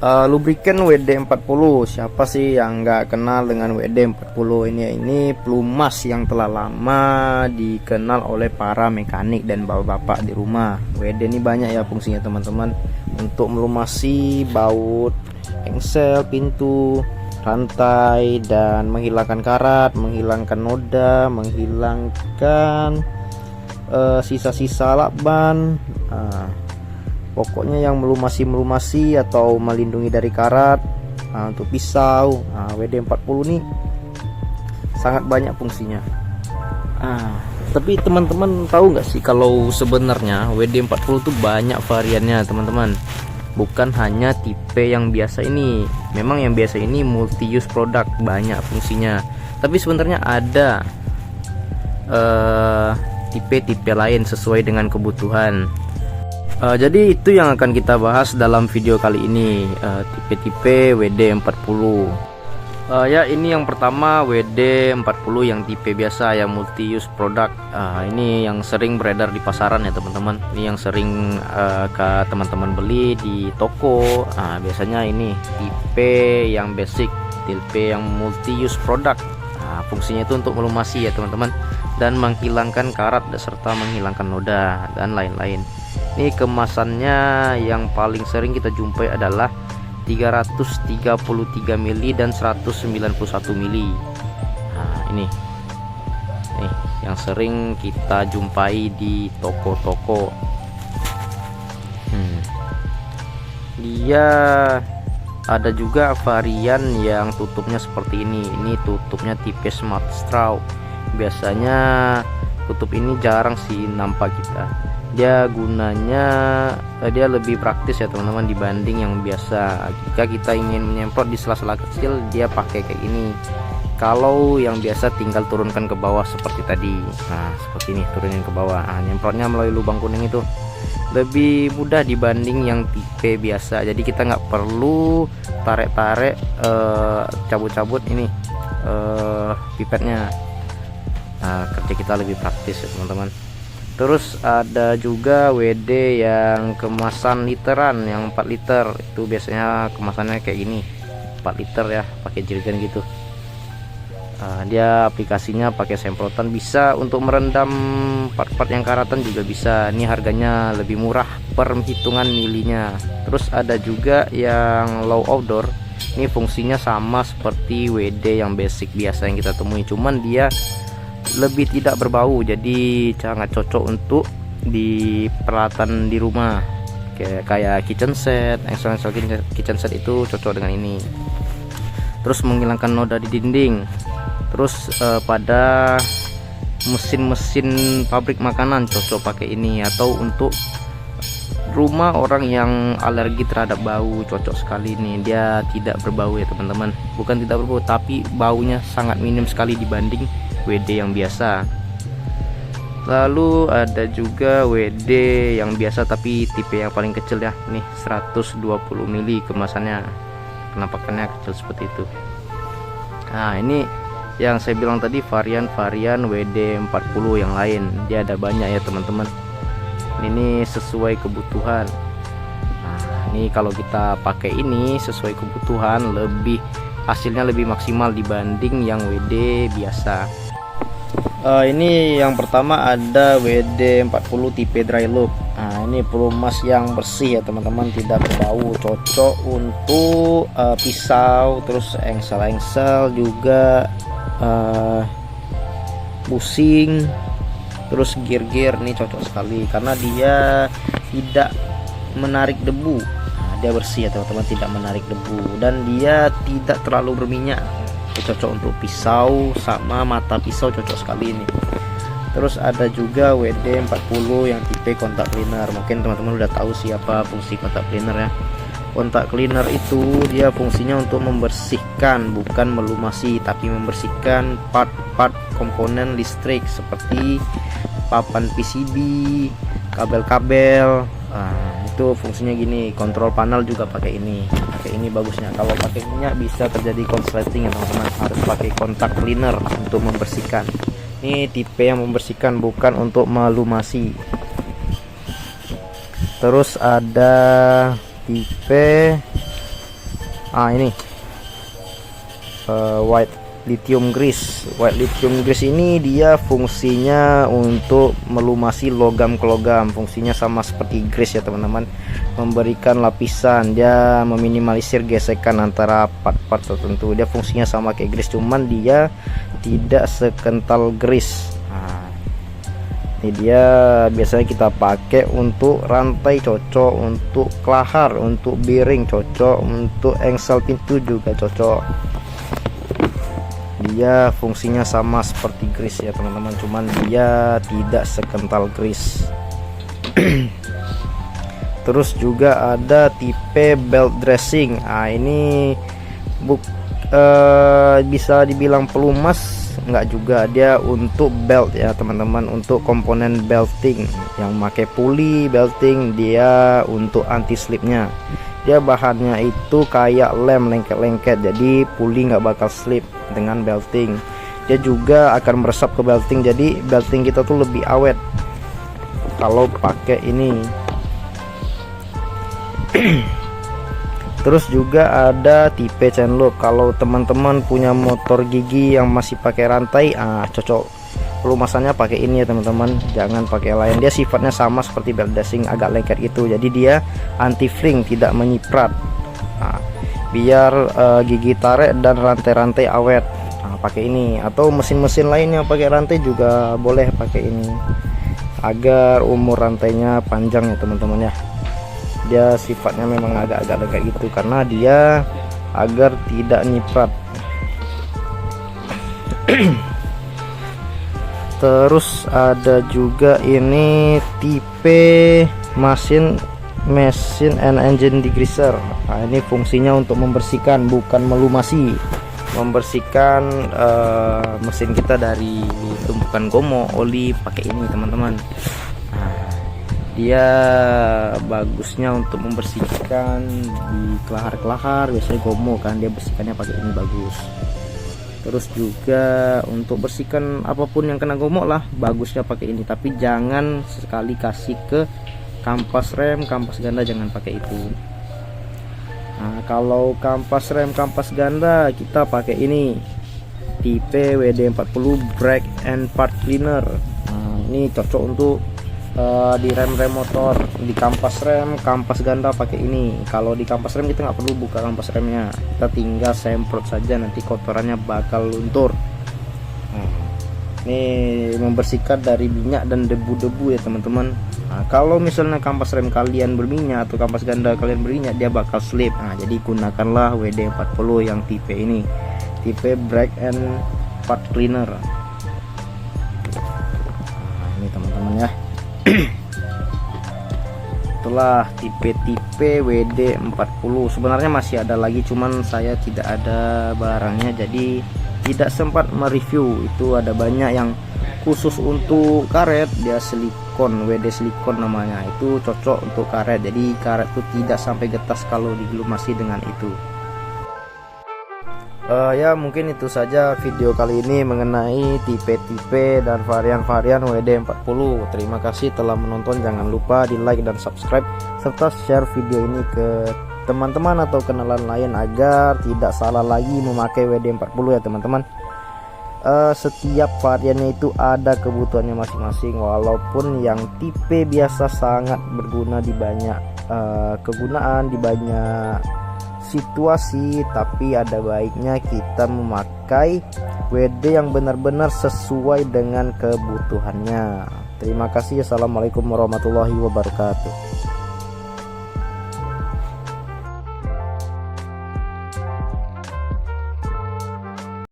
Lubrikan WD-40. Siapa sih yang nggak kenal dengan WD-40 ini? Ini pelumas yang telah lama dikenal oleh para mekanik dan bapak-bapak di rumah. WD ini banyak ya fungsinya teman-teman, untuk melumasi baut engsel, pintu, rantai, dan menghilangkan karat, menghilangkan noda, menghilangkan sisa-sisa lakban. Pokoknya yang melumasi atau melindungi dari karat. Untuk pisau, WD-40 nih sangat banyak fungsinya. Tapi teman-teman tahu nggak sih kalau sebenarnya WD-40 tuh banyak variannya teman-teman. Bukan hanya tipe yang biasa ini. Memang yang biasa ini multi use product, banyak fungsinya. Tapi sebenarnya ada tipe-tipe lain sesuai dengan kebutuhan. Jadi itu yang akan kita bahas dalam video kali ini, tipe-tipe WD-40. Ya, ini yang pertama WD-40 yang tipe biasa, yang multi use product. Ini yang sering beredar di pasaran ya teman-teman. Ini yang sering ke teman-teman beli di toko. Biasanya ini tipe yang basic, tipe yang multi use product. Fungsinya itu untuk melumasi ya teman-teman, dan menghilangkan karat serta menghilangkan noda dan lain-lain. Ini kemasannya yang paling sering kita jumpai adalah 333 mili dan 191 mili. Ini nih yang sering kita jumpai di toko-toko. Dia ada juga varian yang tutupnya seperti ini. Ini tutupnya tipe smart straw. Biasanya tutup ini jarang sih nampak kita. Dia gunanya dia lebih praktis ya teman-teman dibanding yang biasa. Jika kita ingin menyemprot di sela-sela kecil, dia pakai kayak ini. Kalau yang biasa tinggal turunkan ke bawah seperti tadi. Seperti ini, turunin ke bawah. Nyemprotnya melalui lubang kuning itu lebih mudah dibanding yang tipe biasa. Jadi kita nggak perlu tarik-tarik, cabut-cabut ini pipetnya. Kerja kita lebih praktis ya teman-teman. Terus ada juga WD yang kemasan literan, yang 4 liter. Itu biasanya kemasannya kayak gini, 4 liter ya, pakai jerigen gitu. Dia aplikasinya pakai semprotan, bisa untuk merendam part-part yang karatan juga bisa. Ini harganya lebih murah per hitungan milinya. Terus ada juga yang low outdoor. Ini fungsinya sama seperti WD yang basic biasa yang kita temui, cuman dia lebih tidak berbau, jadi sangat cocok untuk di peralatan di rumah kayak kitchen set, engsel kitchen set itu cocok dengan ini. Terus menghilangkan noda di dinding. Terus pada mesin-mesin pabrik makanan cocok pakai ini, atau untuk rumah orang yang alergi terhadap bau cocok sekali ini. Dia tidak berbau ya teman-teman, bukan tidak berbau, tapi baunya sangat minim sekali dibanding WD yang biasa. Lalu ada juga WD yang biasa tapi tipe yang paling kecil ya. Nih 120 mili kemasannya, penampakannya kecil seperti itu. Ini yang saya bilang tadi varian-varian WD-40 yang lain. Dia ada banyak ya teman-teman. Ini sesuai kebutuhan. Ini kalau kita pakai ini sesuai kebutuhan, hasilnya lebih maksimal dibanding yang WD biasa. Ini yang pertama ada WD-40 tipe dry loop. Ini pelumas yang bersih ya teman-teman, tidak berbau, cocok untuk pisau, terus engsel-engsel juga, busing, terus gear-gear. Ini cocok sekali karena dia tidak menarik debu. Dia bersih ya teman-teman, tidak menarik debu, dan dia tidak terlalu berminyak. Cocok untuk pisau sama mata pisau, cocok sekali ini. Terus ada juga WD-40 yang tipe kontak cleaner. Mungkin teman-teman udah tahu siapa fungsi kontak cleaner ya. Kontak cleaner itu dia fungsinya untuk membersihkan, bukan melumasi, tapi membersihkan part-part komponen listrik seperti papan PCB, kabel-kabel. Itu fungsinya gini. Kontrol panel juga pakai ini. Bagusnya kalau pakai minyak bisa terjadi konsleting ya teman-teman. Harus pakai kontak cleaner untuk membersihkan. Ini tipe yang membersihkan, bukan untuk melumasi. Terus ada tipe Ini white lithium grease. White lithium grease ini dia fungsinya untuk melumasi logam ke logam. Fungsinya sama seperti grease ya teman-teman, memberikan lapisan, dia meminimalisir gesekan antara part-part tertentu. Dia fungsinya sama kayak grease, cuman dia tidak sekental grease. Ini dia biasanya kita pakai untuk rantai cocok, untuk kelahar, untuk bearing cocok, untuk engsel pintu juga cocok. Dia fungsinya sama seperti grease ya teman-teman, cuman dia tidak sekental grease. Terus juga ada tipe belt dressing. Ini bisa dibilang pelumas, enggak juga, dia untuk belt ya teman-teman, untuk komponen belting yang pakai puli belting, dia untuk anti slipnya. Dia bahannya itu kayak lem lengket-lengket, jadi puli nggak bakal slip dengan belting. Dia juga akan meresap ke belting, jadi belting kita tuh lebih awet kalau pakai ini. Terus juga ada tipe chain lock. Kalau teman-teman punya motor gigi yang masih pakai rantai, cocok pelumasannya pakai ini ya teman-teman, jangan pakai lain. Dia sifatnya sama seperti belt dressing, agak lengket gitu, jadi dia anti fling, tidak menyiprat. Biar gigi tarik dan rantai-rantai awet, pakai ini. Atau mesin-mesin lain yang pakai rantai juga boleh pakai ini, agar umur rantainya panjang ya teman-teman ya. Dia sifatnya memang agak-agak lengket gitu karena dia agar tidak nyiprat. Terus ada juga ini tipe mesin and engine degreaser. Ini fungsinya untuk membersihkan, bukan melumasi. Membersihkan mesin kita dari tumpukan gomo, oli, pakai ini teman-teman. Dia bagusnya untuk membersihkan di kelahar-kelahar, biasanya gomo kan, dia bersihkannya pakai ini bagus. Terus juga untuk bersihkan apapun yang kena gomok lah, bagusnya pakai ini. Tapi jangan sekali kasih ke kampas rem, kampas ganda, jangan pakai itu. Kalau kampas rem, kampas ganda, kita pakai ini tipe WD-40 brake and part cleaner. Ini cocok untuk di rem-rem motor. Di kampas rem, kampas ganda pakai ini. Kalau di kampas rem kita nggak perlu buka kampas remnya, kita tinggal semprot saja, nanti kotorannya bakal luntur. Ini membersihkan dari minyak dan debu-debu ya teman-teman. Kalau misalnya kampas rem kalian berminyak atau kampas ganda kalian berminyak, dia bakal slip. Jadi gunakanlah WD-40 yang tipe ini, tipe brake and part cleaner. Ini teman-teman ya. Itulah tipe-tipe WD-40. Sebenarnya masih ada lagi, cuman saya tidak ada barangnya, jadi tidak sempat mereview. Itu ada banyak yang khusus untuk karet, dia silikon, WD silikon namanya. Itu cocok untuk karet, jadi karet itu tidak sampai getas kalau dilumasi dengan itu. Ya mungkin itu saja video kali ini mengenai tipe-tipe dan varian-varian WD-40. Terima kasih telah menonton, jangan lupa di like dan subscribe serta share video ini ke teman-teman atau kenalan lain agar tidak salah lagi memakai WD-40 ya teman-teman. Setiap variannya itu ada kebutuhannya masing-masing, walaupun yang tipe biasa sangat berguna di banyak kegunaan, di banyak situasi, tapi ada baiknya kita memakai WD yang benar-benar sesuai dengan kebutuhannya. Terima kasih. Assalamualaikum warahmatullahi wabarakatuh.